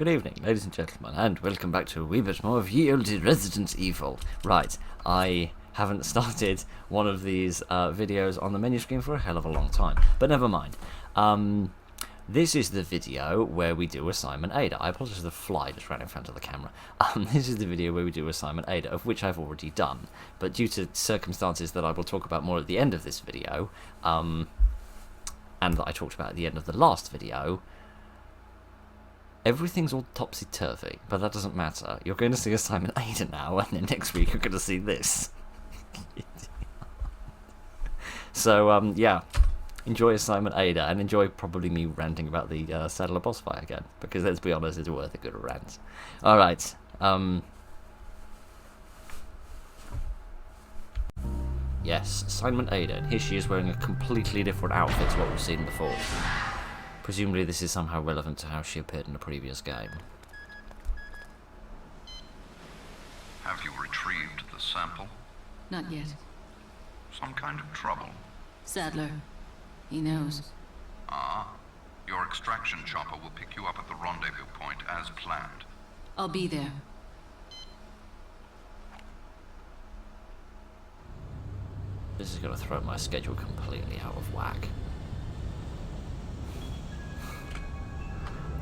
Good evening, ladies and gentlemen, and welcome back to a wee bit more of ye olde Resident Evil. Right, I haven't started one of these videos on the menu screen for a hell of a long time, but never mind. This is the video where we do Assignment Ada. I apologize, the fly just ran in front of the camera. This is the video where we do Assignment Ada, of which I've already done, but due to circumstances that I will talk about more at the end of this video, and that I talked about at the end of the last video, everything's all topsy-turvy, but that doesn't matter. You're going to see Assignment Ada now, and then next week you're going to see this. So, yeah. Enjoy Assignment Ada, and enjoy probably me ranting about the Saddler boss fight again, because let's be honest, it's worth a good rant. Alright, yes, Assignment Ada, and here she is wearing a completely different outfit to what we've seen before. Presumably this is somehow relevant to how she appeared in the previous game. Have you retrieved the sample? Not yet. Some kind of trouble? Saddler. He knows. Ah. Your extraction chopper will pick you up at the rendezvous point as planned. I'll be there. This is going to throw my schedule completely out of whack.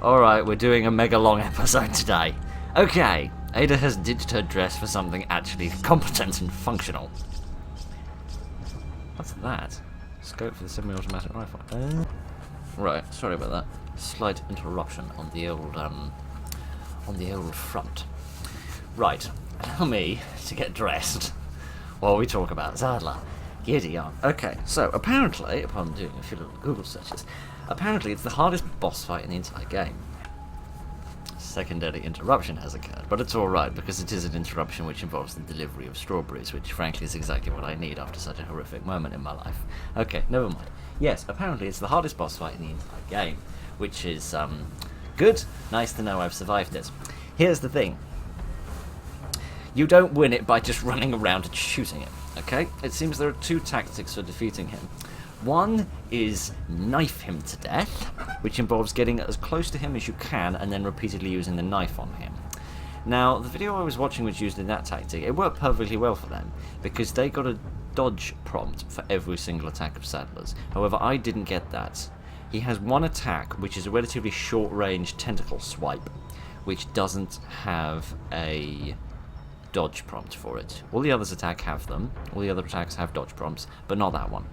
Alright, we're doing a mega long episode today. Okay, Ada has ditched her dress for something actually competent and functional. What's that? Scope for the semi-automatic rifle. Right, sorry about that. Slight interruption on the old front. Right, allow me to get dressed while we talk about Saddler. Giddy on. Okay, so apparently, upon doing a few little Google searches, apparently it's the hardest boss fight in the entire game. Secondary interruption has occurred, but it's alright because it is an interruption which involves the delivery of strawberries, which frankly is exactly what I need after such a horrific moment in my life. Okay, never mind. Yes, apparently it's the hardest boss fight in the entire game, which is good. Nice to know I've survived it. Here's the thing. You don't win it by just running around and shooting it, okay? It seems there are two tactics for defeating him. One is knife him to death, which involves getting as close to him as you can and then repeatedly using the knife on him. Now, the video I was watching which used in that tactic, it worked perfectly well for them, because they got a dodge prompt for every single attack of Saddler's. However, I didn't get that. He has one attack, which is a relatively short-range tentacle swipe, which doesn't have a dodge prompt for it. All the others have them, all the other attacks have dodge prompts, but not that one,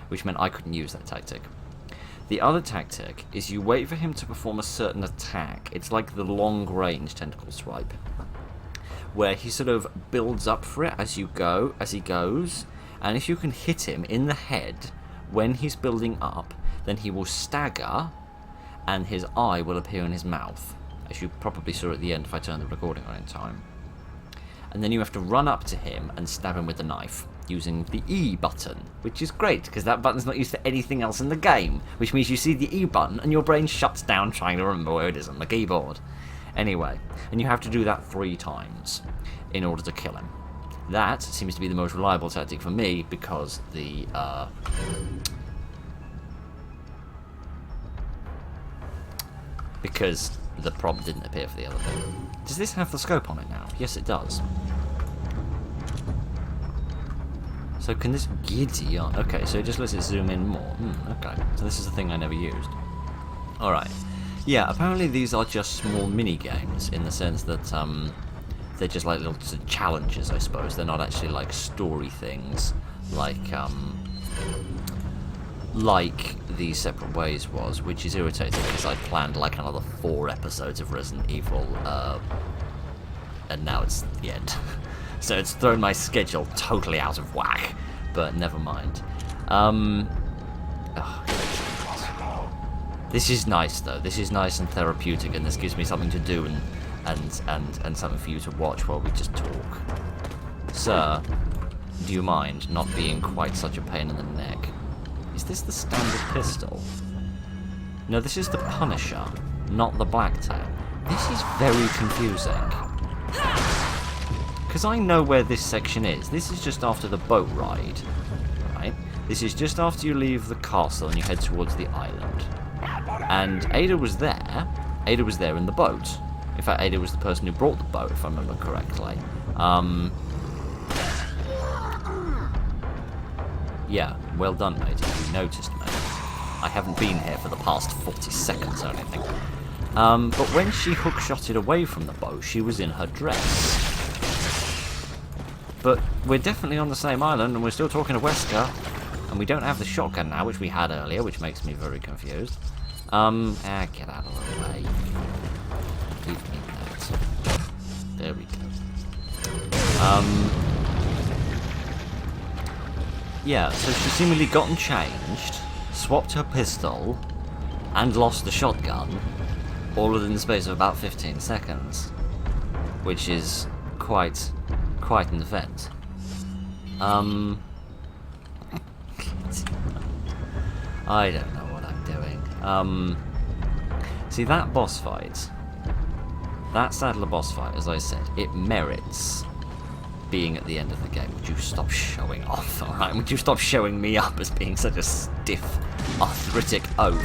which meant I couldn't use that tactic. The other tactic is you wait for him to perform a certain attack. It's like the long-range tentacle swipe, where he sort of builds up for it as he goes, and if you can hit him in the head when he's building up, then he will stagger, and his eye will appear in his mouth, as you probably saw at the end if I turned the recording on in time. And then you have to run up to him and stab him with the knife, using the E button, which is great, because that button's not used for anything else in the game, which means you see the E button and your brain shuts down trying to remember where it is on the keyboard. Anyway, and you have to do that 3 times in order to kill him. That seems to be the most reliable tactic for me, because the prompt didn't appear for the other thing. Does this have the scope on it now? Yes, it does. So can this giddy on? Okay, so it just lets it zoom in more. Okay, so this is a thing I never used. Alright. Yeah, apparently these are just small mini-games, in the sense that they're just like little challenges, I suppose. They're not actually like story things, like the Separate Ways was, which is irritating because I'd planned like another 4 episodes of Resident Evil, and now it's the end. So it's thrown my schedule totally out of whack, but never mind. This is nice though. This is nice and therapeutic, and this gives me something to do and something for you to watch while we just talk. Sir, do you mind not being quite such a pain in the neck? Is this the standard pistol? No, this is the Punisher, not the Blacktail. This is very confusing. Because I know where this section is. This is just after the boat ride, right? This is just after you leave the castle and you head towards the island. And Ada was there. Ada was there in the boat. In fact, Ada was the person who brought the bow, if I remember correctly. Yeah, well done, mate. You noticed me. I haven't been here for the past 40 seconds or anything. But when she hookshotted away from the bow, she was in her dress. But we're definitely on the same island, and we're still talking to Wesker. And we don't have the shotgun now, which we had earlier, which makes me very confused. Get out of the way. Give me that. There we go. Yeah, so she's seemingly gotten changed, swapped her pistol, and lost the shotgun, all within the space of about 15 seconds. Which is quite an event. I don't know what I'm doing. See, that boss fight, that Saddler boss fight, as I said, it merits being at the end of the game. Would you stop showing off, alright? Would you stop showing me up as being such a stiff, arthritic oaf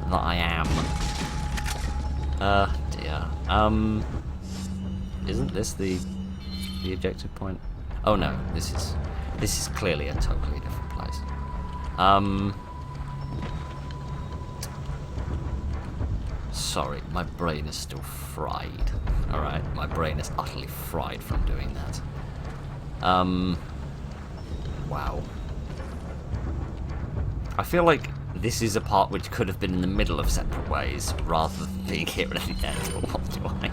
that I am? Dear. Isn't this the objective point? Oh no, this is clearly a totally different place. Sorry, my brain is still fried. Alright, my brain is utterly fried from doing that. Wow. I feel like this is a part which could have been in the middle of separate ways, rather than being here at the end, but what do I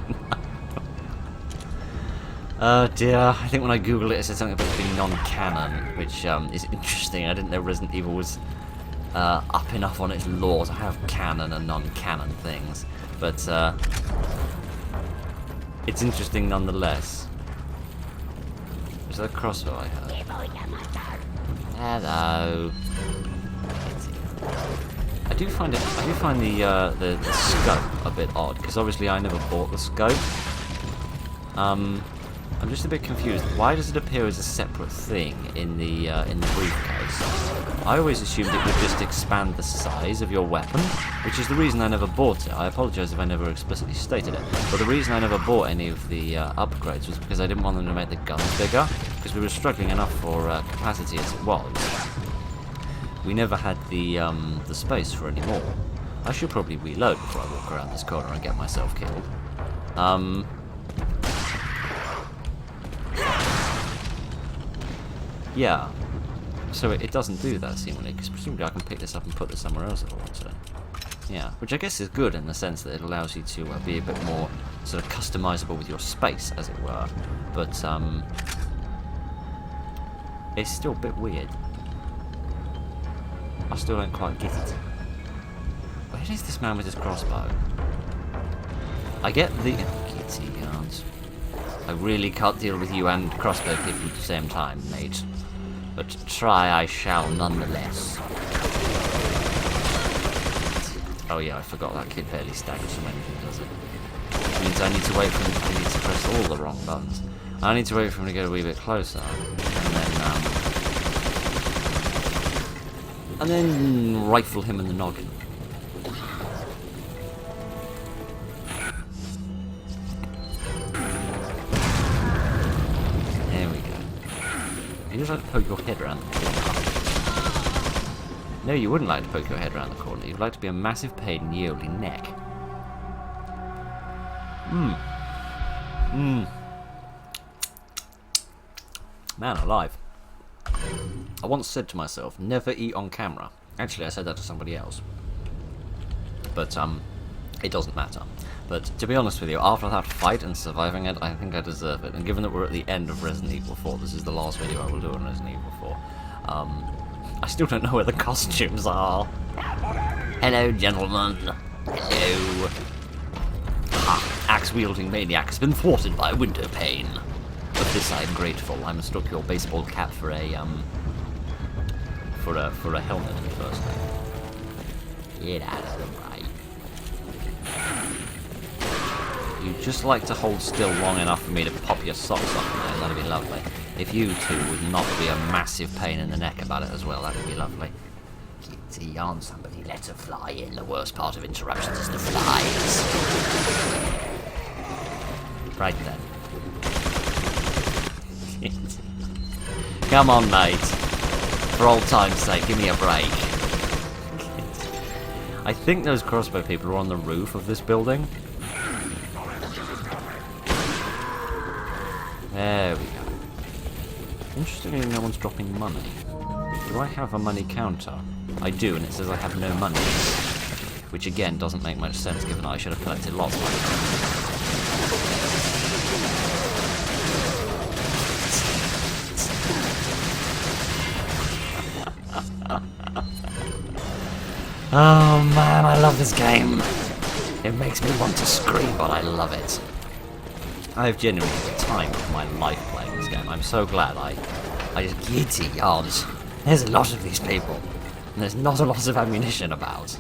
know? Dear, I think when I googled it, it said something about it being non-canon, which is interesting. I didn't know Resident Evil was up enough on its lore to have canon and non-canon things, but it's interesting nonetheless. Was that a crossbow I heard? Hello. I do find the scope a bit odd, because obviously I never bought the scope. I'm just a bit confused. Why does it appear as a separate thing in the briefcase? I always assumed it would just expand the size of your weapon, which is the reason I never bought it. I apologise if I never explicitly stated it, but the reason I never bought any of the upgrades was because I didn't want them to make the guns bigger, because we were struggling enough for capacity as it was. We never had the space for any more. I should probably reload before I walk around this corner and get myself killed. Yeah, so it doesn't do that seemingly, because presumably I can pick this up and put this somewhere else if I want to. Yeah, which I guess is good in the sense that it allows you to be a bit more sort of customizable with your space, as it were. But it's still a bit weird. I still don't quite get it. Where is this man with his crossbow? I get the... Kitty yards. I really can't deal with you and crossbow people at the same time, mate. But try I shall nonetheless. Oh yeah, I forgot that kid barely staggers from anything, does it? Which means I need to wait for him. I need to press all the wrong buttons. I need to wait for him to get a wee bit closer, and then rifle him in the noggin. There we go. You just like to poke your head around the corner. No, you wouldn't like to poke your head around the corner. You'd like to be a massive pain in the oldie neck. Man alive. I once said to myself, never eat on camera. Actually, I said that to somebody else. But, it doesn't matter. But, to be honest with you, after that fight and surviving it, I think I deserve it. And given that we're at the end of Resident Evil 4, this is the last video I will do on Resident Evil 4, I still don't know where the costumes are. Hello, gentlemen. Hello. Ha! Axe-wielding maniac has been thwarted by a window pane. Of this I am grateful. I mistook your baseball cap for a helmet in the first place. Get out of the way. You'd just like to hold still long enough for me to pop your socks off there, that'd be lovely. If you two would not be a massive pain in the neck about it as well, that would be lovely. Kitty, aren't somebody let her fly in? The worst part of interruptions is the flies. Right then. Come on, mate. For old time's sake, give me a break. I think those crossbow people are on the roof of this building. There we go. Interestingly, no one's dropping money. Do I have a money counter? I do, and it says I have no money. Which again doesn't make much sense given I should have collected lots of money. Oh man, I love this game. It makes me want to scream, but I love it. I have genuinely the time of my life playing this game. I'm so glad I just giddy yards. There's a lot of these people, and there's not a lot of ammunition about.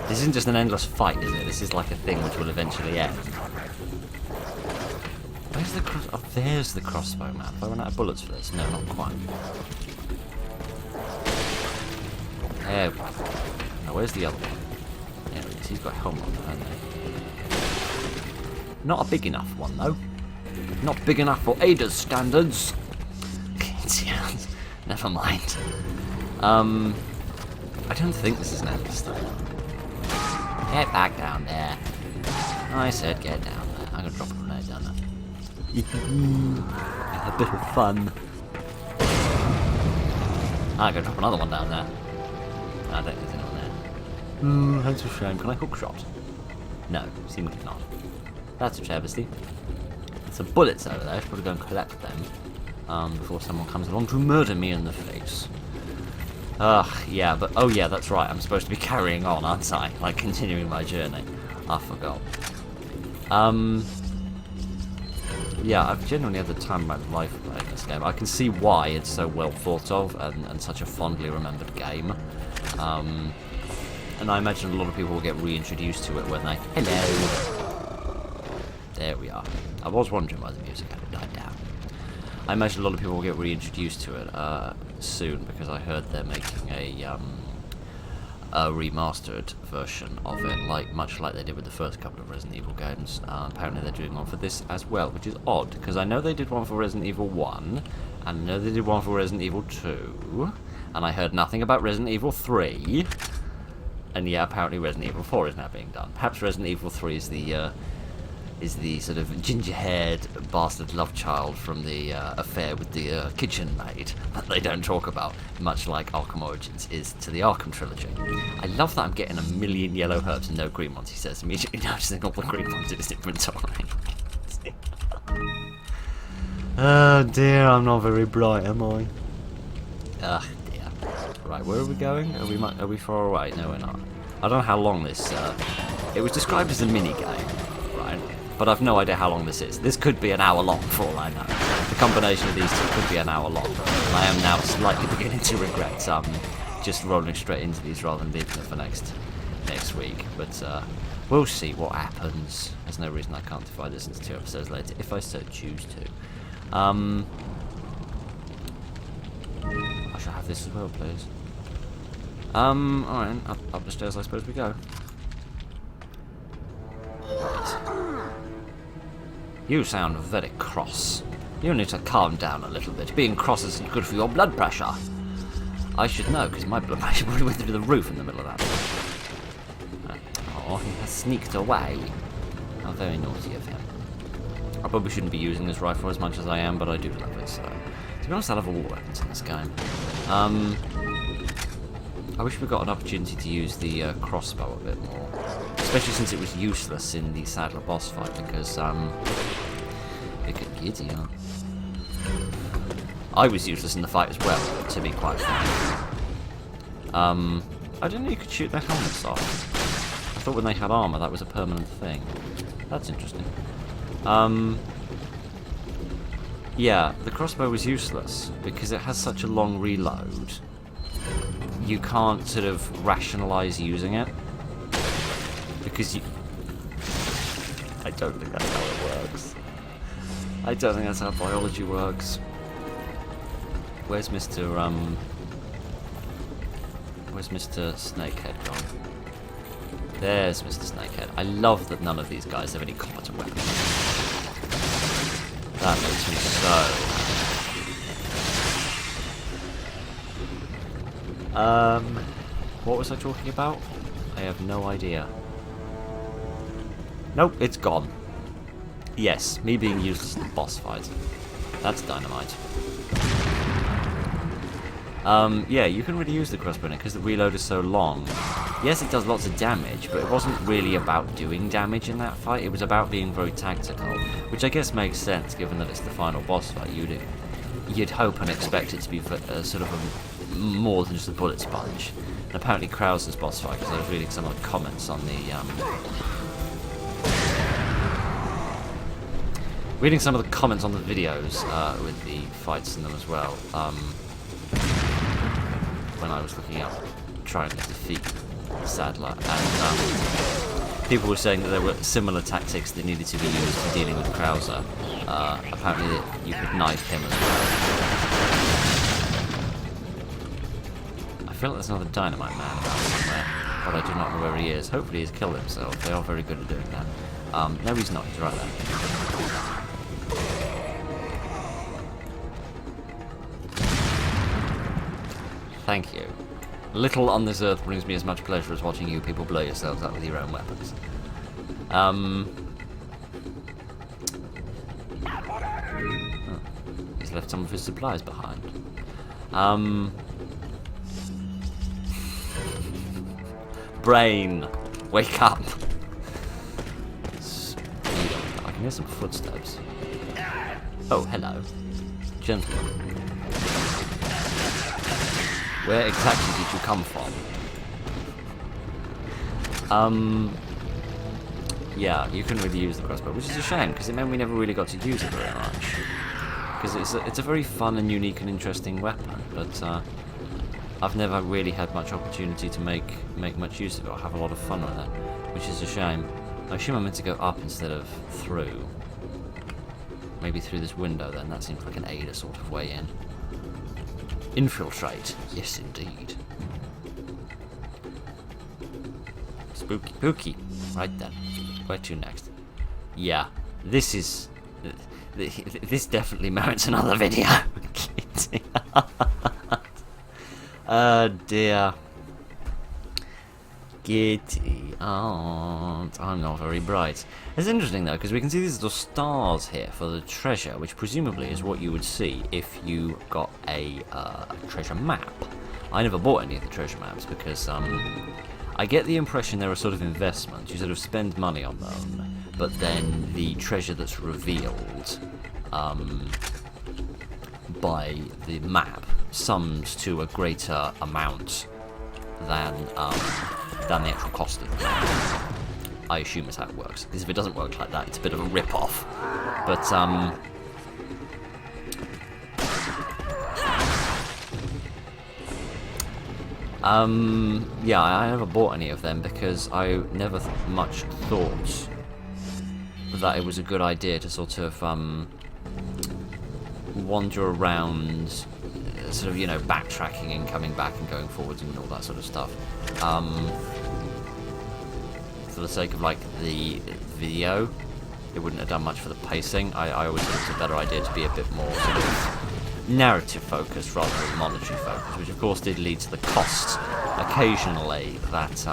This isn't just an endless fight, is it? This is like a thing which will eventually end. Where's the cross? Oh, there's the crossbow man. Have I run out of bullets for this? No, not quite. There we go. Now, where's the other one? There he is. He's got a helmet on, hasn't he? Not a big enough one, though. Not big enough for Ada's standards. Never mind. I don't think this is an endless thing. Get back down there. I said get down there. I'm gonna drop a grenade down there. A bit of fun. I'm gonna drop another one down there. I don't think there's anyone there. That's a shame. Can I hook shot? No, seemingly not. That's a travesty. Some bullets over there. I should probably go and collect them before someone comes along to murder me in the face. Ugh, yeah, but oh yeah, that's right. I'm supposed to be carrying on, aren't I? Like continuing my journey. I forgot. Yeah, I've genuinely had the time of my life playing this game. I can see why it's so well thought of and such a fondly remembered game. And I imagine a lot of people will get reintroduced to it when they... Hello! There we are. I was wondering why the music had died down. I imagine a lot of people will get reintroduced to it soon because I heard they're making a remastered version of it, much like they did with the first couple of Resident Evil games. Apparently they're doing one for this as well, which is odd because I know they did one for Resident Evil 1, and I know they did one for Resident Evil 2, and I heard nothing about Resident Evil 3. And yeah, apparently Resident Evil 4 is now being done. Perhaps Resident Evil 3 is the sort of ginger-haired bastard love child from the affair with the kitchen maid that they don't talk about, much like Arkham Origins is to the Arkham trilogy. I love that I'm getting a million yellow herbs and no green ones, he says, immediately noticing all the green ones in his inventory. Oh dear, I'm not very bright, am I? Ugh, dear. Right, where are we going? Are we far away? No, we're not. I don't know how long this... it was described as a mini-game, right? But I've no idea how long this is. This could be an hour long, for all I know. The combination of these two could be an hour long. And I am now slightly beginning to regret just rolling straight into these rather than leaving it for next week. But we'll see what happens. There's no reason I can't divide this into 2 episodes later, if I so choose to. I shall have this as well, please. Alright, up the stairs I suppose we go. Right. You sound very cross. You need to calm down a little bit. Being cross isn't good for your blood pressure. I should know, because my blood pressure probably went through the roof in the middle of that. Oh, he has sneaked away. How very naughty of him. I probably shouldn't be using this rifle as much as I am, but I do love it, so... To be honest, I love all the weapons in this game. I wish we got an opportunity to use the crossbow a bit more. Especially since it was useless in the Sadler boss fight, because, it could giddy, huh? I was useless in the fight as well, to be quite frank. I didn't know you could shoot their helmets off. I thought when they had armour that was a permanent thing. That's interesting. Yeah, the crossbow was useless, because it has such a long reload. You can't sort of rationalise using it. Because you... I don't think that's how it works. I don't think that's how biology works. Where's Mr. Where's Mr. Snakehead gone? There's Mr. Snakehead. I love that none of these guys have any competent weapons. That makes me so... What was I talking about? I have no idea. Nope, it's gone. Yes, me being useless in the boss fight. That's dynamite. Yeah, you can really use the crossbow because the reload is so long. Yes, it does lots of damage, but it wasn't really about doing damage in that fight. It was about being very tactical, which I guess makes sense given that it's the final boss fight. You'd hope and expect it to be sort of more than just a bullet sponge. And apparently Krauser's boss fight, because I was reading some of the comments on the videos with the fights in them as well. When I was looking up trying to defeat Sadler, and people were saying that there were similar tactics that needed to be used in dealing with Krauser. Apparently you could knife him as well. I feel like there's another Dynamite Man around somewhere, but I do not know where he is. Hopefully he's killed himself. They are very good at doing that. No, he's not. He's right there. Thank you. Little on this earth brings me as much pleasure as watching you people blow yourselves up with your own weapons. Oh, he's left some of his supplies behind. Brain, wake up! I can hear some footsteps. Oh, hello. Gentlemen. Where exactly did you come from? Yeah, you couldn't really use the crossbow, which is a shame, because it meant we never really got to use it very much. Because it's a very fun and unique and interesting weapon, but I've never really had much opportunity to make much use of it or have a lot of fun with it, which is a shame. I assume I'm meant to go up instead of through. Maybe through this window then, that seems like an Ada sort of way in. Infiltrate. Yes, indeed. Spooky. Spooky. Right then. Where to next? Yeah. This is... This definitely merits another video. Oh dear. Giddy aunt. I'm not very bright. It's interesting though, because we can see these little stars here for the treasure, which presumably is what you would see if you got a treasure map. I never bought any of the treasure maps because I get the impression they're a sort of investment. You sort of spend money on them, but then the treasure that's revealed by the map sums to a greater amount than the actual cost of the map. I assume is how it works, because if it doesn't work like that, it's a bit of a rip-off. But yeah, I never bought any of them because I never much thought that it was a good idea to sort of wander around, sort of, you know, backtracking and coming back and going forwards and all that sort of stuff. For the sake of, like, the video, it wouldn't have done much for the pacing. I always thought it was a better idea to be a bit more sort of narrative focused rather than monetary focused, which of course did lead to the cost occasionally that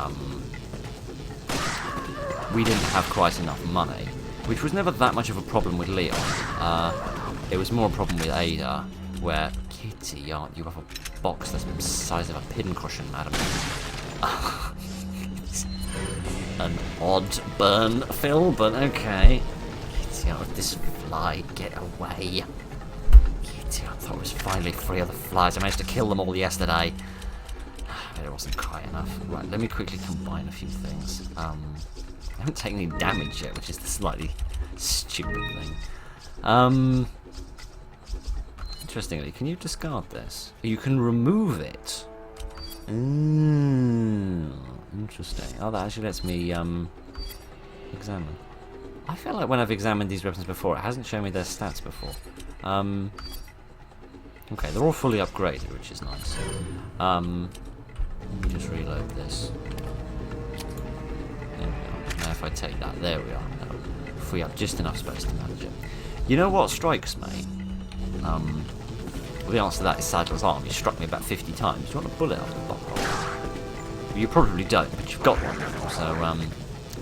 we didn't have quite enough money, which was never that much of a problem with Leon. It was more a problem with Ada, where, Kitty, you have a box that's the size of a pincushion, madam. An odd burn, Phil, but okay. Kitty, this fly, get away. Kitty, I thought I was finally free of the flies. I managed to kill them all yesterday. But it wasn't quite enough. Right, let me quickly combine a few things. I haven't taken any damage yet, which is the slightly stupid thing. Interestingly, can you discard this? You can remove it. Interesting. Oh, that actually lets me examine. I feel like when I've examined these weapons before, it hasn't shown me their stats before. Okay, they're all fully upgraded, which is nice. Let me just reload this. There we are. Now if I take that, there we are. That'll free up just enough space to manage it. You know what strikes me? Well, the answer to that is Sadler's arm. He struck me about 50 times. Do you want a bullet out of the bottle? Well, you probably don't, but you've got one. So,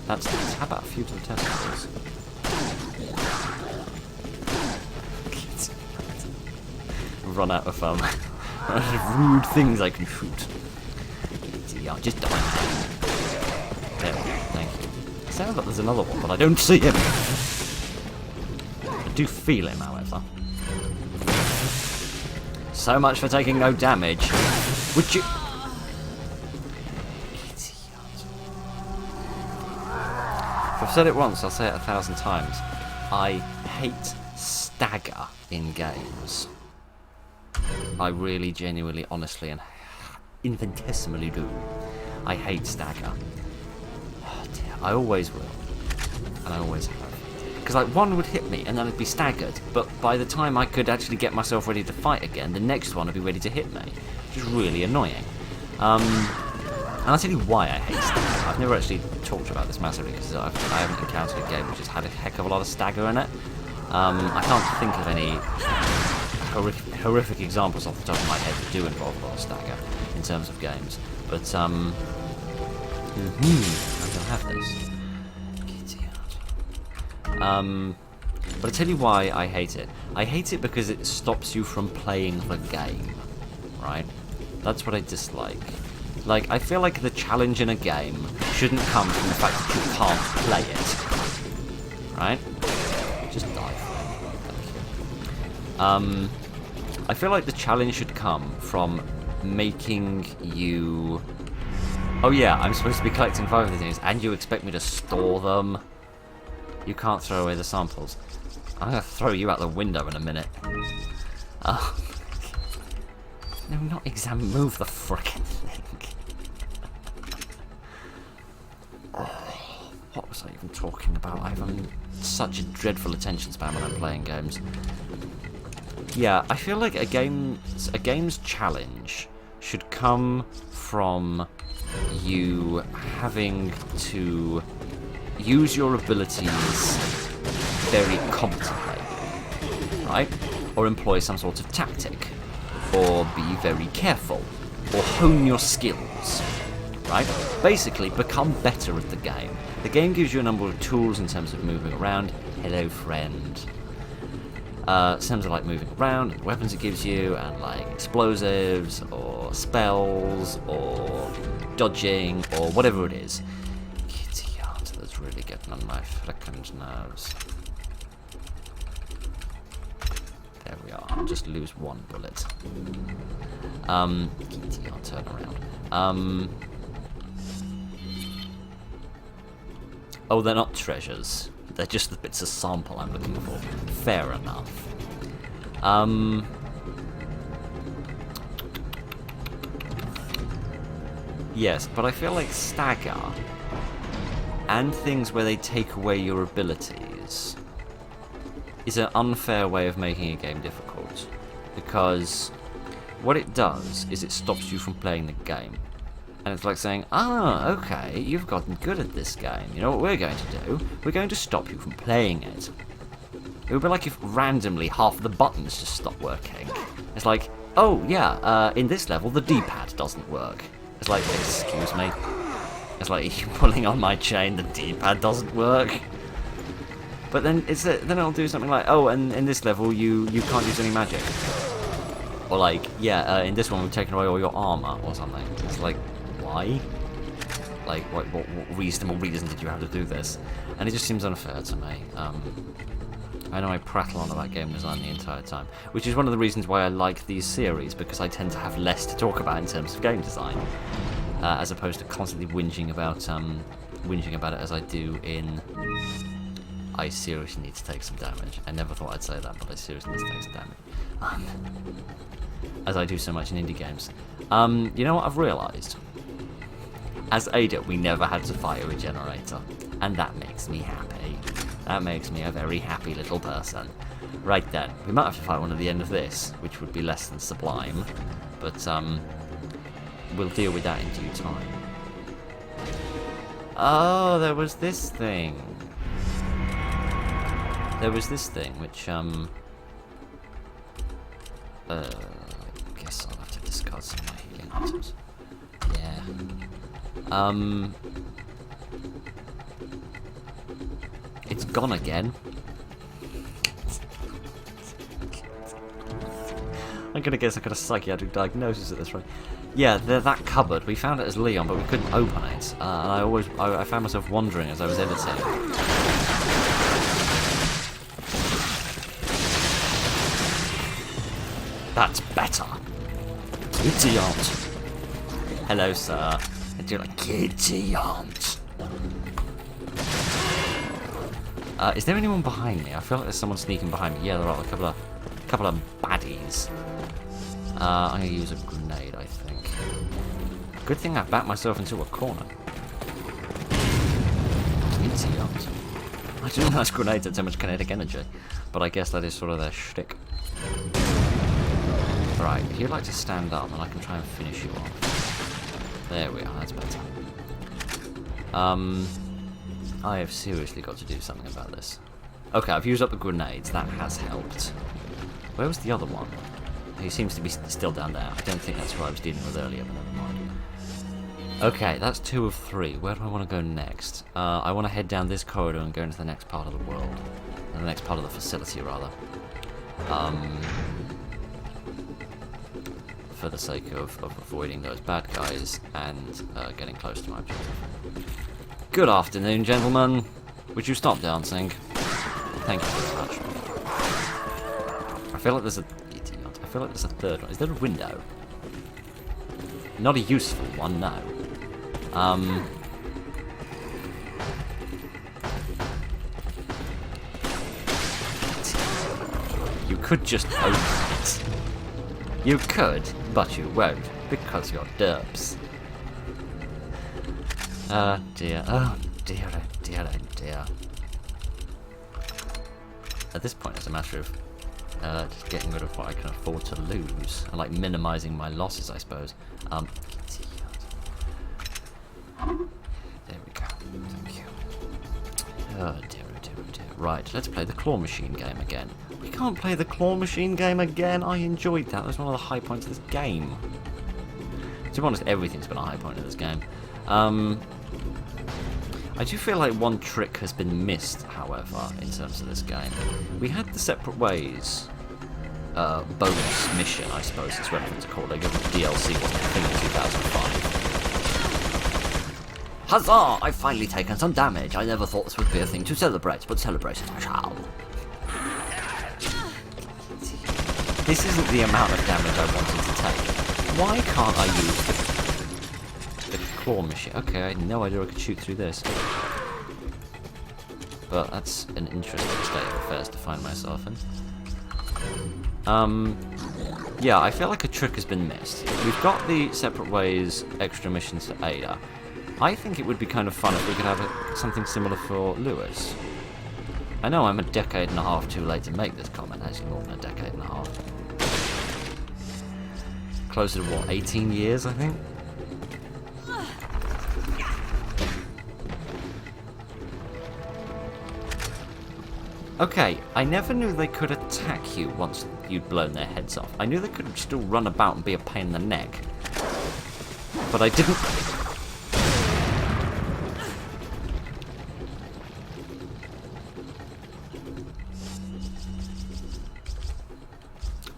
that's nice. How about a few to the testicles? Run out of rude things I can shoot. Yeah, just die. There we go. Thank you. It sounds like there's another one, but I don't see him. I do feel him, however. So much for taking no damage. Would you? Idiot. If I've said it once, I'll say it 1,000 times. I hate stagger in games. I really, genuinely, honestly, and infinitesimally do. I hate stagger. Oh dear, I always will. And I always have. Because, like, one would hit me, and then I'd be staggered, but by the time I could actually get myself ready to fight again, the next one would be ready to hit me. Which is really annoying. And I'll tell you why I hate stagger. I've never actually talked about this massively, because I haven't encountered a game which has had a heck of a lot of stagger in it. I can't think of any horrific examples off the top of my head that do involve a lot of stagger in terms of games. But, I'm gonna have this. But I tell you why I hate it. I hate it because it stops you from playing the game, right? That's what I dislike. Like, I feel like the challenge in a game shouldn't come from the fact that you can't play it, right? Just die for it. I feel like the challenge should come from making you... Oh yeah, I'm supposed to be collecting 5 of these things, and you expect me to store them? You can't throw away the samples. I'm gonna throw you out the window in a minute. No, not examine. Move the frickin' thing. What was I even talking about? I have such a dreadful attention span when I'm playing games. Yeah, I feel like a game's challenge should come from you having to use your abilities very competently, right? Or employ some sort of tactic, or be very careful, or hone your skills, right? Basically, become better at the game. The game gives you a number of tools in terms of moving around. Hello, friend. In terms of like moving around, and weapons it gives you, and like explosives, or spells, or dodging, or whatever it is. That's really getting on my frickin' nerves. There we are. I'll just lose one bullet. I'll turn around. Oh, they're not treasures. They're just the bits of sample I'm looking for. Fair enough. Yes, but I feel like stagger and things where they take away your abilities is an unfair way of making a game difficult, because what it does is it stops you from playing the game, and it's like saying, okay, you've gotten good at this game, you know what we're going to do? We're going to stop you from playing it. It would be like if randomly half the buttons just stopped working. It's like, oh yeah, in this level the D-pad doesn't work. It's like, excuse me? It's like, you're pulling on my chain, the D-pad doesn't work. But then then it'll do something like, oh, and in this level you can't use any magic. Or like, yeah, in this one we've taken away all your armor or something. It's like, why? Like, what reasonable reason did you have to do this? And it just seems unfair to me. I know I prattle on about game design the entire time, which is one of the reasons why I like these series, because I tend to have less to talk about in terms of game design. As opposed to constantly whinging about it as I do in... I seriously need to take some damage. I never thought I'd say that, but I seriously need to take some damage. As I do so much in indie games. You know what I've realised? As Ada, we never had to fight a regenerator, and that makes me happy. That makes me a very happy little person. Right then, we might have to fight one at the end of this, which would be less than sublime, but we'll deal with that in due time. Oh, there was this thing. there was this thing which, I guess I'll have to discard some of my healing items. Yeah. It's gone again. I'm gonna guess I got a psychiatric diagnosis at this rate. Yeah, that cupboard, we found it as Leon, but we couldn't open it. And I found myself wondering as I was editing. That's better. Kitty aunt. Hello, sir. And you're like, kitty aunt. Is there anyone behind me? I feel like there's someone sneaking behind me. Yeah, there are a couple of baddies. I'm gonna use a grenade, I think. Good thing I backed myself into a corner. Kitty aunt. I didn't realize grenades had so much kinetic energy, but I guess that is sort of their shtick. Right, if you'd like to stand up, then I can try and finish you off. There we are, that's better. I have seriously got to do something about this. Okay, I've used up the grenades, that has helped. Where was the other one? He seems to be still down there. I don't think that's who I was dealing with earlier, but never mind. Okay, that's 2 of 3. Where do I want to go next? I want to head down this corridor and go into the next part of the world. The next part of the facility, rather. For the sake of avoiding those bad guys and getting close to my objective. Good afternoon, gentlemen. Would you stop dancing? Thank you very much. I feel like there's a third one. Is there a window? Not a useful one, no. You could just open it. You could, but you won't, because you're derps. Oh dear, oh dear, oh dear, oh dear. At this point, it's a matter of just getting rid of what I can afford to lose, and like minimizing my losses, I suppose. There we go. Thank you. Oh dear, oh dear, oh dear. Right, let's play the claw machine game again. We can't play the claw machine game again. I enjoyed that. That was one of the high points of this game. To be honest, everything's been a high point of this game. I do feel like one trick has been missed, however, in terms of this game. We had the Separate Ways bonus mission, I suppose it's relevant to call it. Given the DLC wasn't a thing in 2005. Huzzah! I've finally taken some damage. I never thought this would be a thing to celebrate, but celebrate it I shall. This isn't the amount of damage I wanted to take. Why can't I use the claw machine? Okay, I had no idea I could shoot through this. But that's an interesting state of affairs to find myself in. Yeah, I feel like a trick has been missed. We've got the Separate Ways extra missions for Ada. I think it would be kind of fun if we could have something similar for Lewis. I know I'm a decade and a half too late to make this comment, actually more than a decade and a half. Closer to what, 18 years, I think? Okay, I never knew they could attack you once you'd blown their heads off. I knew they could still run about and be a pain in the neck. But I didn't...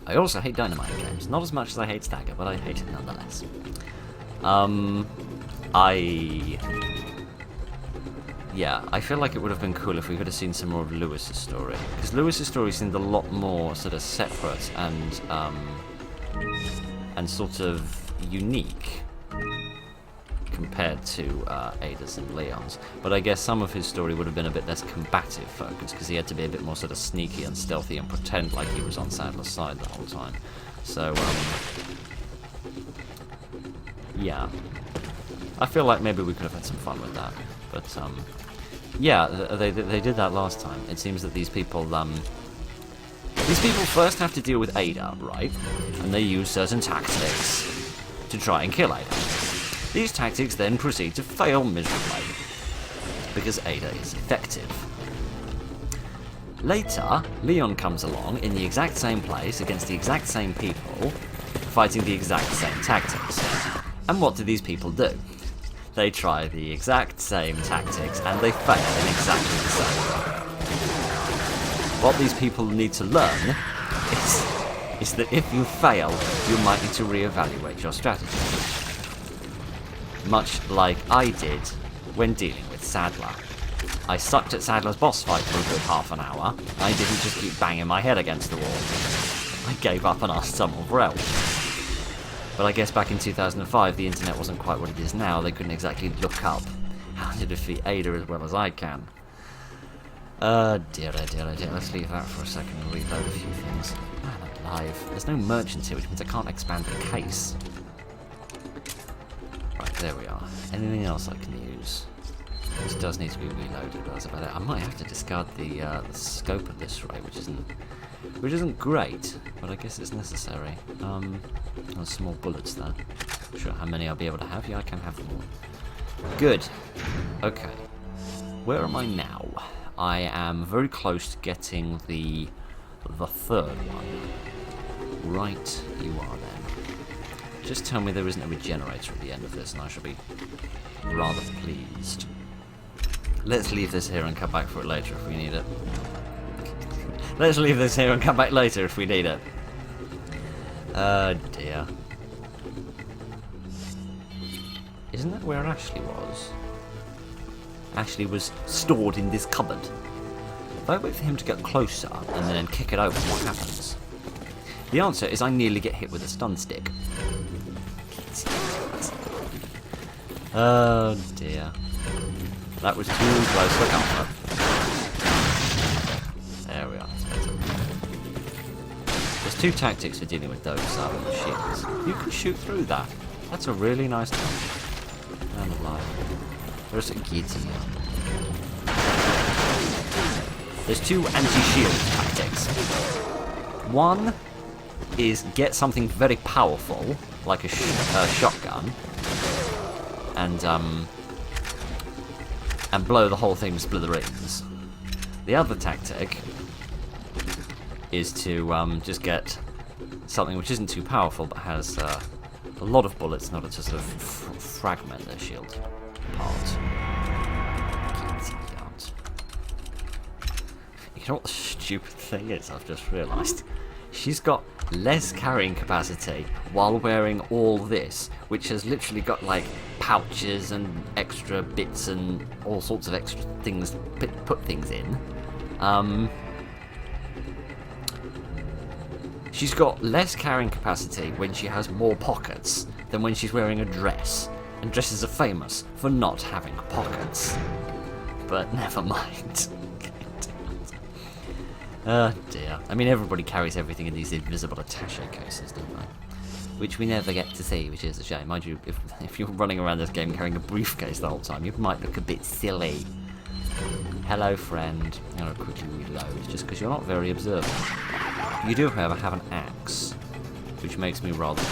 I also hate dynamite games. Not as much as I hate Stagger, but I hate it nonetheless. Yeah, I feel like it would have been cool if we could have seen some more of Lewis's story. Because Lewis's story seemed a lot more sort of separate and sort of unique compared to Ada's and Leon's. But I guess some of his story would have been a bit less combative focused, because he had to be a bit more sort of sneaky and stealthy and pretend like he was on Sadler's side the whole time. So, yeah. I feel like maybe we could have had some fun with that. But, yeah, they did that last time. It seems that these people first have to deal with Ada, right? And they use certain tactics to try and kill Ada. These tactics then proceed to fail miserably, because Ada is effective. Later, Leon comes along in the exact same place against the exact same people, fighting the exact same tactics. And what do these people do? They try the exact same tactics and they fail in exactly the same way. What these people need to learn is that if you fail, you might need to reevaluate your strategy. Much like I did when dealing with Sadler. I sucked at Sadler's boss fight for a good half an hour. I didn't just keep banging my head against the wall. I gave up and asked someone for help. But I guess back in 2005 the internet wasn't quite what it is now. They couldn't exactly look up how to defeat Ada as well as I can. Dear. Let's leave that for a second and reload a few things. Man alive. There's no merchants here, which means I can't expand the case. Right, there we are. Anything else I can use? This does need to be reloaded, but that's about it. I might have to discard the scope at this rate, which isn't great, but I guess it's necessary. There's some more bullets there. Not sure how many I'll be able to have. Yeah, I can have them all. Good. Okay. Where am I now? I am very close to getting the third one. Right, you are then. Just tell me there isn't a regenerator at the end of this, and I shall be rather pleased. Let's leave this here and come back for it later if we need it. Let's leave this here and come back later if we need it. Dear. Isn't that where Ashley was? Ashley was stored in this cupboard. If I wait for him to get closer and then kick it open, what happens? The answer is I nearly get hit with a stun stick. Oh dear. That was too close for comfort. There we are. There's two tactics for dealing with those shields. You can shoot through that. That's a really nice touch. Man alive. There's a guillotine. There's two anti-shield tactics. One is get something very powerful, like a shotgun, and blow the whole thing to smithereens. The other tactic is to just get something which isn't too powerful but has a lot of bullets in order to sort of fragment their shield apart. You know what the stupid thing is? I've just realised. She's got less carrying capacity while wearing all this, which has literally got like pouches and extra bits and all sorts of extra things to put things in. She's got less carrying capacity when she has more pockets than when she's wearing a dress, and dresses are famous for not having pockets. But never mind. Oh dear. I mean, everybody carries everything in these invisible attaché cases, don't they? Which we never get to see, which is a shame. Mind you, if you're running around this game carrying a briefcase the whole time, you might look a bit silly. Hello, friend. I'm going to quickly reload, just because you're not very observant. You do, however, have an axe, which makes me rather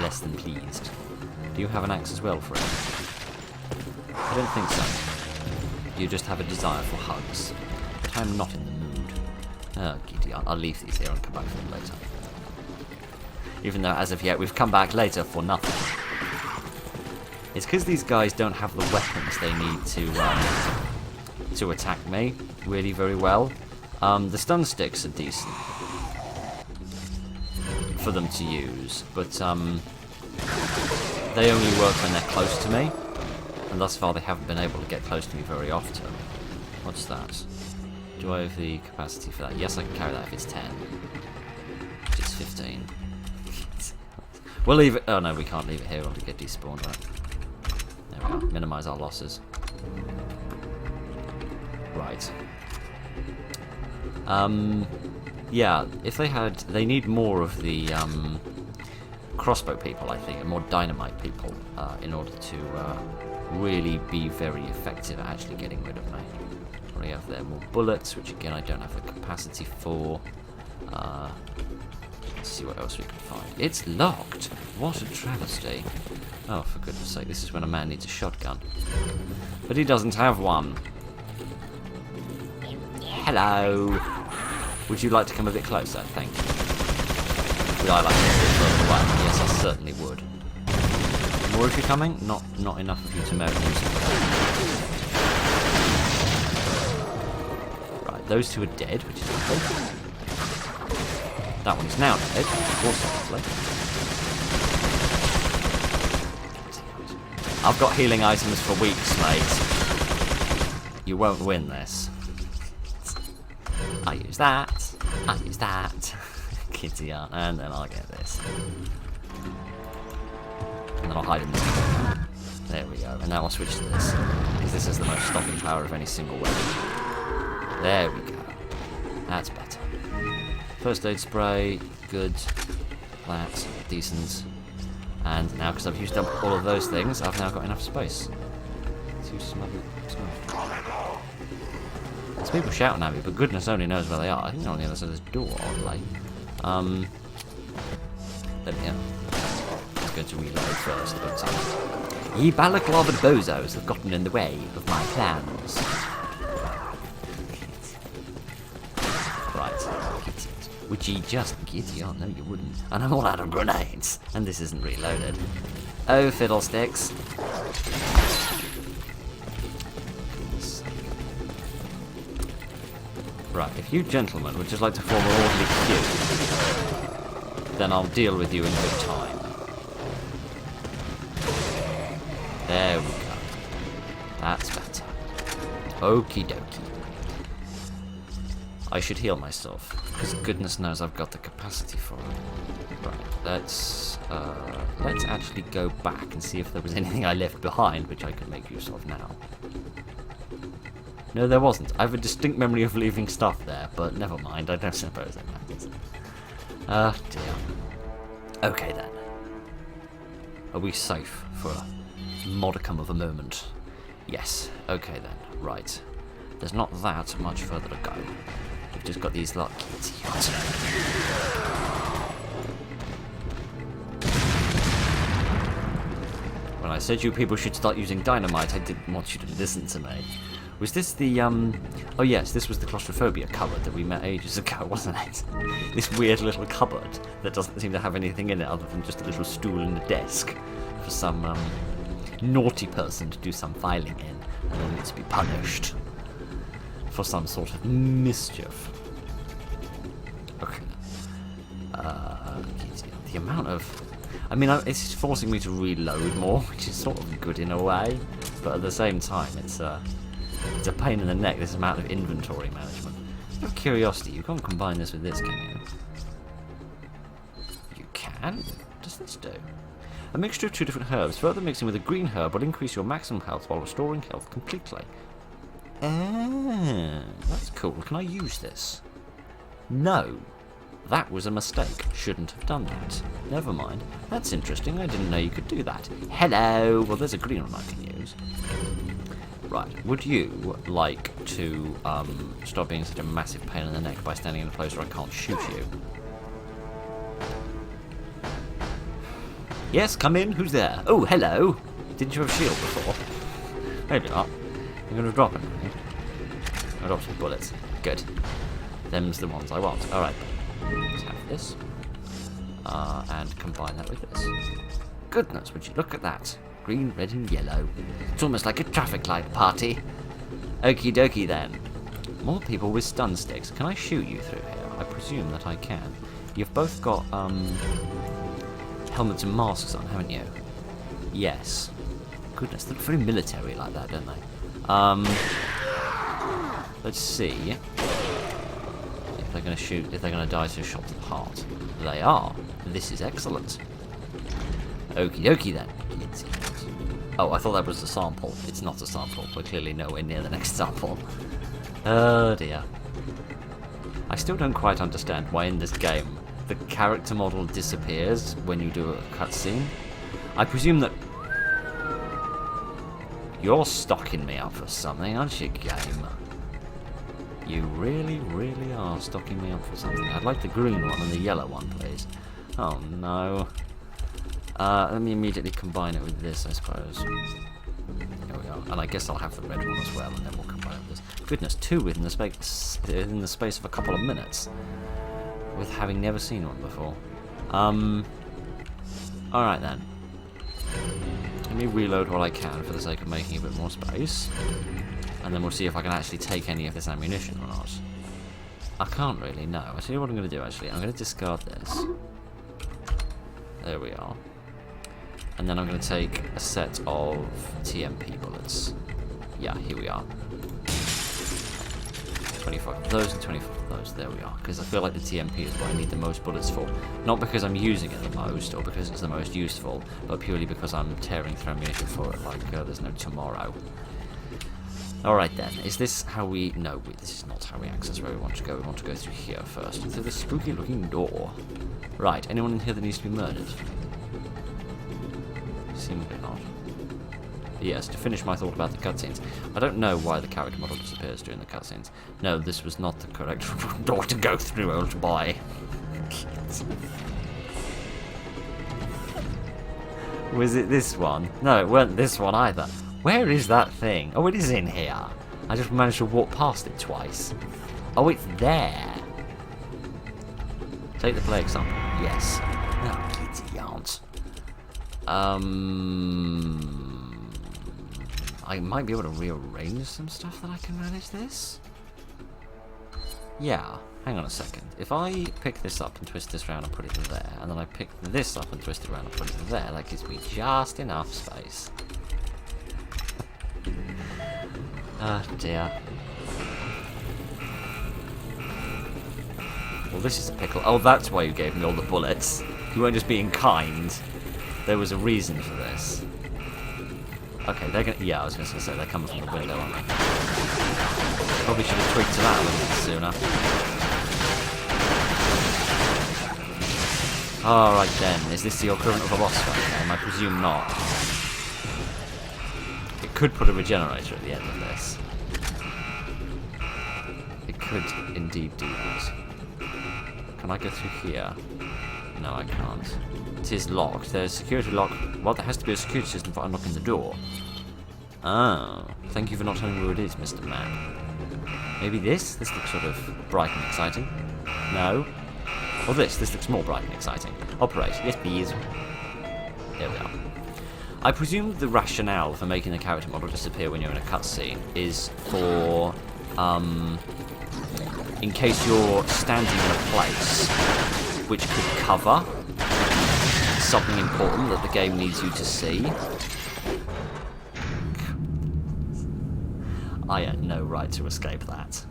less than pleased. Do you have an axe as well, friend? I don't think so. You just have a desire for hugs. But I'm not in the mood. Oh, giddy. I'll leave these here and come back for them later. Even though, as of yet, we've come back later for nothing. It's because these guys don't have the weapons they need to attack me really very well. The stun sticks are decent for them to use, but they only work when they're close to me, and thus far they haven't been able to get close to me very often. What's that? Do I have the capacity for that? Yes, I can carry that if it's 10. Which is 15. We'll leave it. Oh no, we can't leave it here. We'll get despawned, right? There we are. Minimise our losses. Right. Yeah, if they need more of the crossbow people, I think, and more dynamite people in order to really be very effective at actually getting rid of me. We have there more bullets, which again I don't have the capacity for. Let's see what else we can find. It's locked! What a travesty. Oh, for goodness sake, this is when a man needs a shotgun. But he doesn't have one. Hello. Would you like to come a bit closer? Thank you. Would I like to get a bit further away? Yes, I certainly would. More if you're coming? Not enough of you to merit music. Right, those two are dead, which is lovely. That one's now dead, also lovely. I've got healing items for weeks, mate. You won't win this. I use that. I use that. Kitty art, and then I'll get this. And then I'll hide in this corner. There we go. And now I'll switch to this. Because this is the most stopping power of any single weapon. There we go. That's better. First aid spray, good. That, decent. And now, because I've used up all of those things, I've now got enough space to smother stuff. There's people shouting at me, but goodness only knows where they are. I think they're on the other side of this door, oddly. There we go. Let's go to reload first. Ye balaclava bozos have gotten in the way of my plans. Right. Would ye just giddy on? No, you wouldn't. And I'm all out of grenades. And this isn't reloaded. Oh, fiddlesticks. Right, if you gentlemen would just like to form an orderly queue, then I'll deal with you in good time. There we go. That's better. Okie dokie. I should heal myself, because goodness knows I've got the capacity for it. Right, let's actually go back and see if there was anything I left behind which I could make use of now. No, there wasn't. I have a distinct memory of leaving stuff there, but never mind. I don't suppose it matters. Ah, dear. Okay, then. Are we safe for a modicum of a moment? Yes. Okay, then. Right. There's not that much further to go. We've just got these lot kitty. When I said you people should start using dynamite, I didn't want you to listen to me. Was this the, oh yes, this was the claustrophobia cupboard that we met ages ago, wasn't it? This weird little cupboard that doesn't seem to have anything in it other than just a little stool and a desk for some, naughty person to do some filing in, and then it's to be punished for some sort of mischief. Okay. The amount of... I mean, it's forcing me to reload more, which is sort of good in a way, but at the same time, it's a pain in the neck, this amount of inventory management. Out of curiosity, you can't combine this with this, can you? You can? What does this do? A mixture of two different herbs. Further mixing with a green herb will increase your maximum health while restoring health completely. Ah, that's cool. Can I use this? No. That was a mistake. Shouldn't have done that. Never mind. That's interesting. I didn't know you could do that. Hello! Well, there's a green one I can use. Right. Would you like to stop being such a massive pain in the neck by standing in a place where I can't shoot you? Yes, come in. Who's there? Oh, hello. Didn't you have a shield before? Maybe not. You're going to drop it. I'll drop some bullets. Good. Them's the ones I want. Alright. Let's have this. And combine that with this. Goodness, would you look at that? Green, red and yellow. It's almost like a traffic light party. Okie dokie then. More people with stun sticks. Can I shoot you through here? I presume that I can. You've both got helmets and masks on, haven't you? Yes. Goodness, they look very military like that, don't they? Let's see if they're going to shoot, if they're going to die to a shot to the heart. They are. This is excellent. Okie dokie then. Oh, I thought that was a sample. It's not a sample. We're clearly nowhere near the next sample. Oh dear. I still don't quite understand why in this game the character model disappears when you do a cutscene. I presume that you're stocking me up for something, aren't you, game? You really, really are stocking me up for something. I'd like the green one and the yellow one, please. Oh no. Let me immediately combine it with this, I suppose. Here we go. And I guess I'll have the red one as well, and then we'll combine it with this. goodness, 2 within the space of a couple of minutes, with having never seen one before. Alright then. Let me reload what I can for the sake of making a bit more space. And then we'll see if I can actually take any of this ammunition or not. I can't really, no. I see what I'm going to do actually. I'm going to discard this. There we are. And then I'm going to take a set of TMP bullets. Yeah, here we are. 25 of those and 25 of those. There we are. Because I feel like the TMP is what I need the most bullets for. Not because I'm using it the most, or because it's the most useful, but purely because I'm tearing through ammunition for it like there's no tomorrow. Alright then, is this how we... No, this is not how we access where we want to go. We want to go through here first, through this spooky looking door. Right, anyone in here that needs to be murdered? Seemingly not. Yes, to finish my thought about the cutscenes. I don't know why the character model disappears during the cutscenes. No, this was not the correct door to go through, old boy. Was it this one? No, it weren't this one either. Where is that thing? Oh, it is in here. I just managed to walk past it twice. Oh, it's there. Take the play example. Yes. No, kids, you aren't. I might be able to rearrange some stuff that I can manage this. Yeah. Hang on a second. If I pick this up and twist this around and put it there, and then I pick this up and twist it around and put it there, that gives me just enough space. Oh dear. Well, this is a pickle. Oh, that's why you gave me all the bullets. You weren't just being kind. There was a reason for this. Okay, they're gonna... Yeah, I was just gonna say they're coming from the window, aren't they? Probably should have tweaked to that a little bit sooner. Alright then, is this the equivalent of a boss fight game? I presume not. It could put a regenerator at the end of this. It could indeed do that. Can I go through here? No, I can't. It is locked. There's a security lock. Well, there has to be a security system for unlocking the door. Oh. Thank you for not telling me where it is, Mr. Man. Maybe this? This looks sort of bright and exciting. No. Or this. This looks more bright and exciting. Operate. Yes, please. There we are. I presume the rationale for making the character model disappear when you're in a cutscene is for, in case you're standing in a place which could cover something important that the game needs you to see. I had no right to escape that.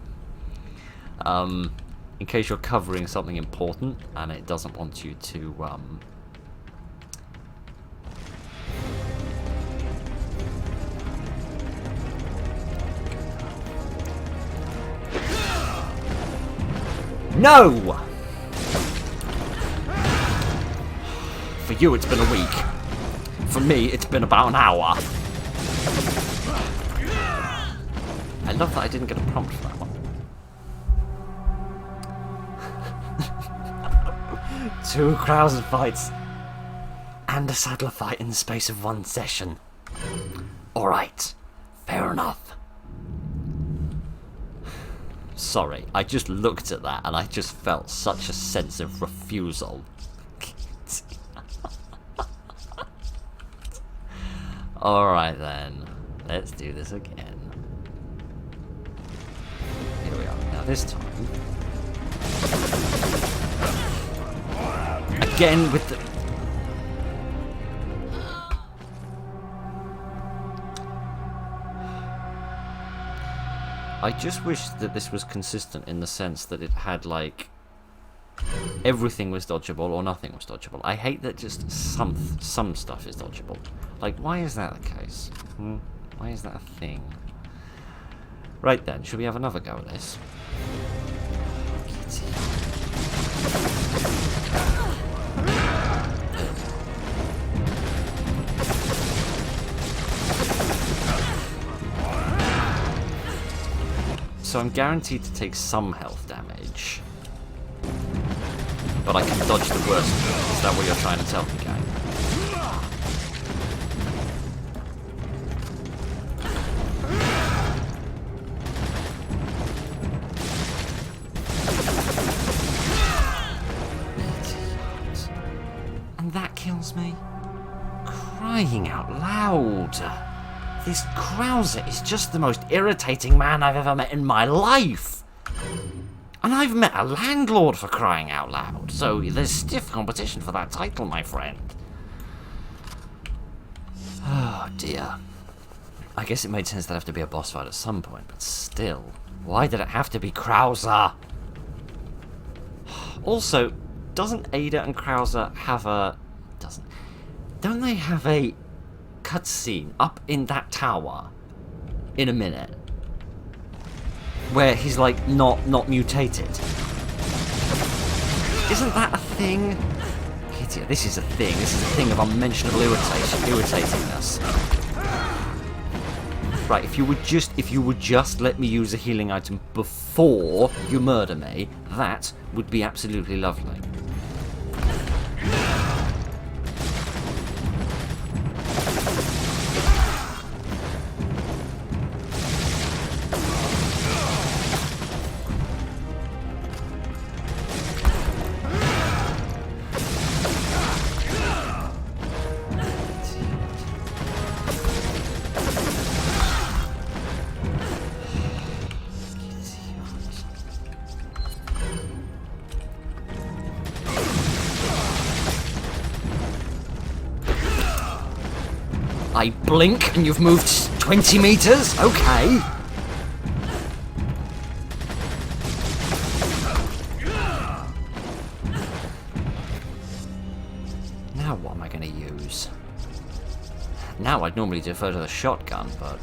In case you're covering something important and it doesn't want you to, No! For you, it's been a week. For me, it's been about an hour. I love that I didn't get a prompt for that one. 2 Krauser fights and a Saddler fight in the space of 1 session. Alright, fair enough. Sorry, I just looked at that and I just felt such a sense of refusal. Alright then, let's do this again. Here we are. Now this time... Again with the... I just wish that this was consistent in the sense that it had, like, everything was dodgeable or nothing was dodgeable. I hate that just some stuff is dodgeable. Like, why is that the case? Why is that a thing? Right then, should we have another go at this? So I'm guaranteed to take some health damage. But I can dodge the worst of it. Is that what you're trying to tell me, gang? kills me? Crying out loud. This Krauser is just the most irritating man I've ever met in my life. And I've met a landlord, for crying out loud, so there's stiff competition for that title, my friend. Oh dear. I guess it made sense there'd have to be a boss fight at some point, but still, why did it have to be Krauser? Also, doesn't Ada and Krauser have a... Don't they have a cutscene up in that tower in a minute? Where he's like not mutated. Isn't that a thing? Kitty, this is a thing. This is a thing of unmentionable irritatingness. Right, if you would just let me use a healing item before you murder me, that would be absolutely lovely. I blink and you've moved 20 meters? Okay. Now what am I going to use? Now I'd normally defer to the shotgun, but...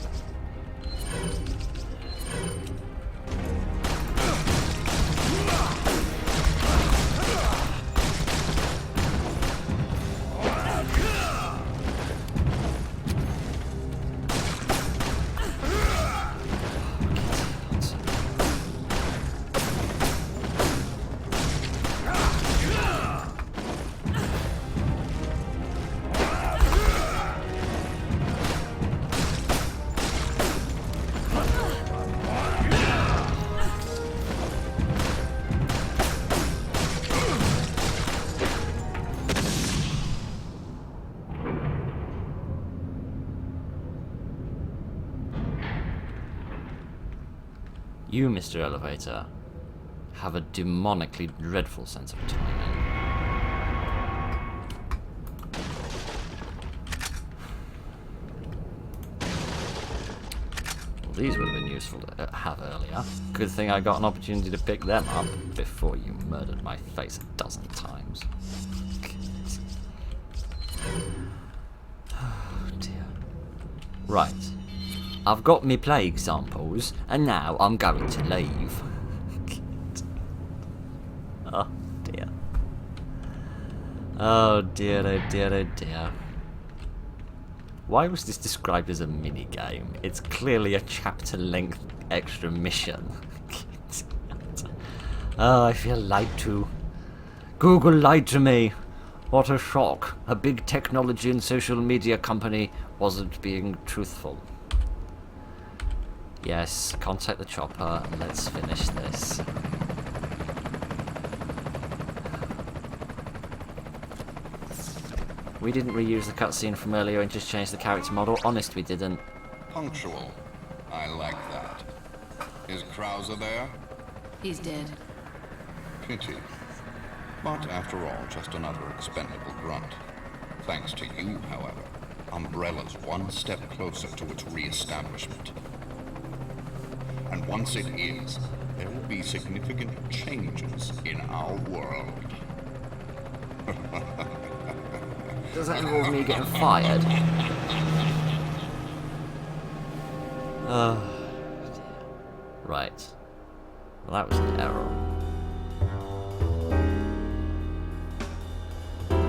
You, Mr. Elevator, have a demonically dreadful sense of timing. Well, these would have been useful to have earlier. Good thing I got an opportunity to pick them up before you murdered my face a dozen times. Oh dear. Right. I've got me play examples, and now I'm going to leave. Oh dear. Oh dear, oh dear, oh dear. Why was this described as a mini-game? It's clearly a chapter-length extra mission. Oh, I feel lied to. Google lied to me. What a shock. A big technology and social media company wasn't being truthful. Yes, contact the chopper and let's finish this. We didn't reuse the cutscene from earlier and just change the character model. Honest, we didn't. Punctual. I like that. Is Krauser there? He's dead. Pity. But after all, just another expendable grunt. Thanks to you, however, Umbrella's one step closer to its re-establishment. And once it is, there will be significant changes in our world. Does that involve me getting fired? Right. Well, that was an error.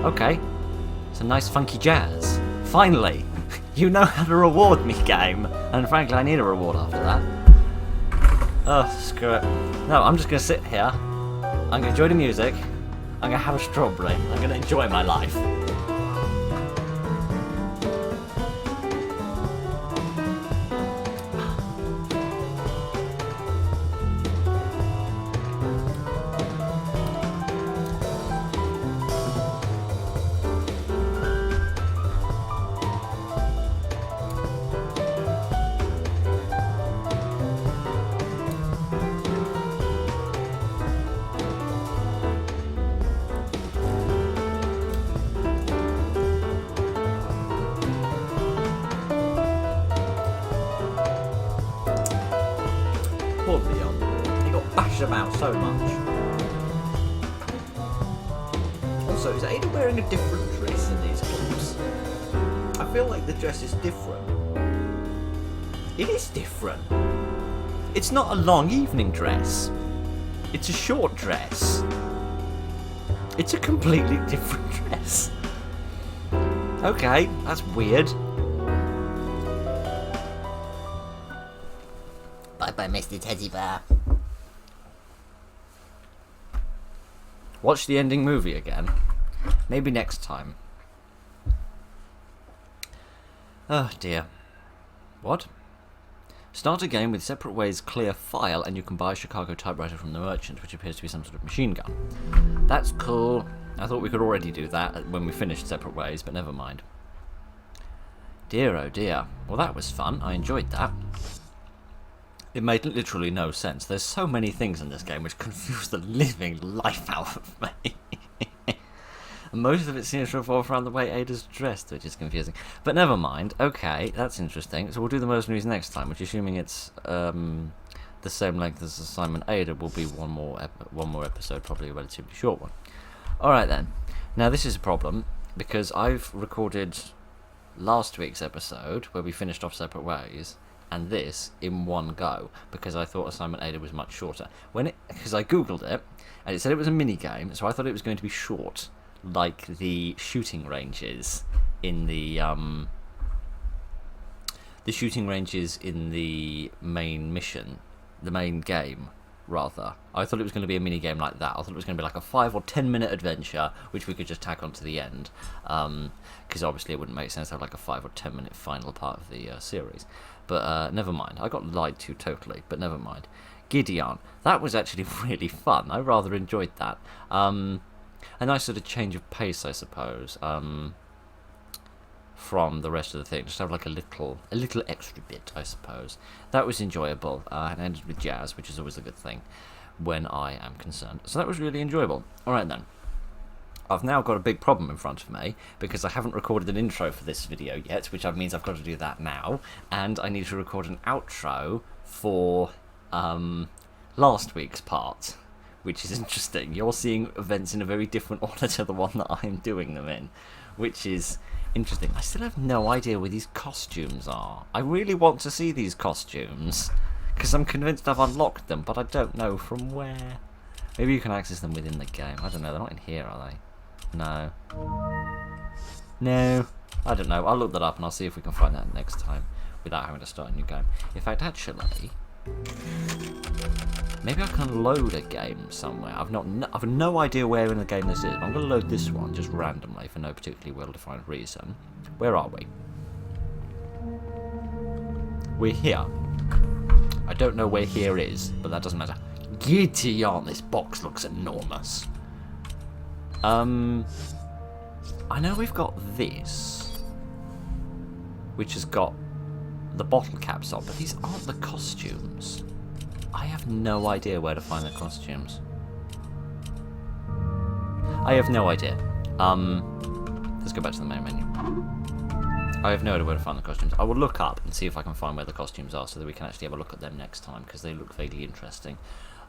Okay. Some nice funky jazz. Finally! You know how to reward me, game. And frankly, I need a reward after that. Oh, screw it. No, I'm just going to sit here. I'm going to enjoy the music. I'm going to have a strawberry. I'm going to enjoy my life. so much. Also, is Ada wearing a different dress in these clips? I feel like the dress is different. It is different. It's not a long evening dress. It's a short dress. It's a completely different dress. Okay, that's weird. Bye-bye, Mr. Teddy Bear. Watch the ending movie again. Maybe next time. Oh dear. What? Start a game with Separate Ways clear file and you can buy a Chicago typewriter from the merchant, which appears to be some sort of machine gun. That's cool. I thought we could already do that when we finished Separate Ways, but never mind. Dear oh dear. Well, that was fun. I enjoyed that. It made literally no sense. There's so many things in this game which confuse the living life out of me. And most of it seems to revolve around the way Ada's dressed, which is confusing. But never mind. Okay, that's interesting. So we'll do the mercenaries next time, which, assuming it's the same length as Assignment Ada, will be one more episode, probably a relatively short one. Alright then. Now this is a problem, because I've recorded last week's episode, where we finished off Separate Ways, and this in one go, because I thought Assignment Ada was much shorter. Because I googled it, and it said it was a mini game, so I thought it was going to be short, like the shooting ranges in the shooting ranges in the main mission, the main game, rather. I thought it was going to be a mini game like that. I thought it was going to be like a 5 or 10 minute adventure, which we could just tack on to the end, because obviously it wouldn't make sense to have like a 5 or 10 minute final part of the series. But never mind. I got lied to totally, but never mind. Gideon. That was actually really fun. I rather enjoyed that. A nice sort of change of pace, I suppose, from the rest of the thing. Just have like a little extra bit, I suppose. That was enjoyable, and ended with jazz, which is always a good thing when I am concerned. So that was really enjoyable. Alright then. I've now got a big problem in front of me, because I haven't recorded an intro for this video yet, which means I've got to do that now, and I need to record an outro for last week's part, which is interesting. You're seeing events in a very different order to the one that I'm doing them in, which is interesting. I still have no idea where these costumes are. I really want to see these costumes, because I'm convinced I've unlocked them, but I don't know from where. Maybe you can access them within the game. I don't know, they're not in here, are they? No. No. I don't know. I'll look that up and I'll see if we can find that next time without having to start a new game. In fact, actually, maybe I can load a game somewhere. I've no idea where in the game this is. I'm going to load this one just randomly for no particularly well-defined reason. Where are we? We're here. I don't know where here is, but that doesn't matter. Gideon, this box looks enormous. I know we've got this, which has got the bottle caps on, but these aren't the costumes. I have no idea where to find the costumes. I have no idea. Let's go back to the main menu. I have no idea where to find the costumes. I will look up and see if I can find where the costumes are so that we can actually have a look at them next time, because they look vaguely interesting.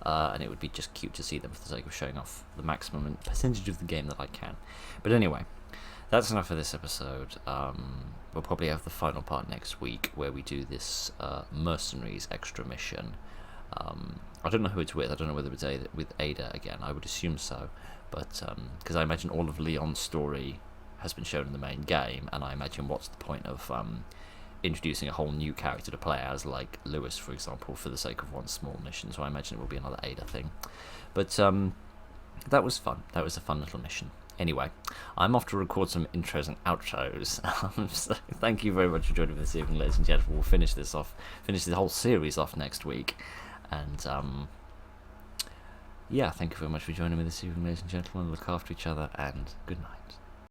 And it would be just cute to see them for the sake of showing off the maximum percentage of the game that I can. But anyway, that's enough for this episode. We'll probably have the final part next week, where we do this mercenaries extra mission. I don't know who it's with. I don't know whether it's with Ada again. I would assume so, but because I imagine all of Leon's story has been shown in the main game, and I imagine what's the point of introducing a whole new character to play as, like Lewis, for example, for the sake of one small mission. So I imagine it will be another Ada thing. But that was fun. That was a fun little mission. Anyway, I'm off to record some intros and outros. So thank you very much for joining me this evening, ladies and gentlemen. We'll finish the whole series off next week. And yeah, thank you very much for joining me this evening, ladies and gentlemen. Look after each other, and good night.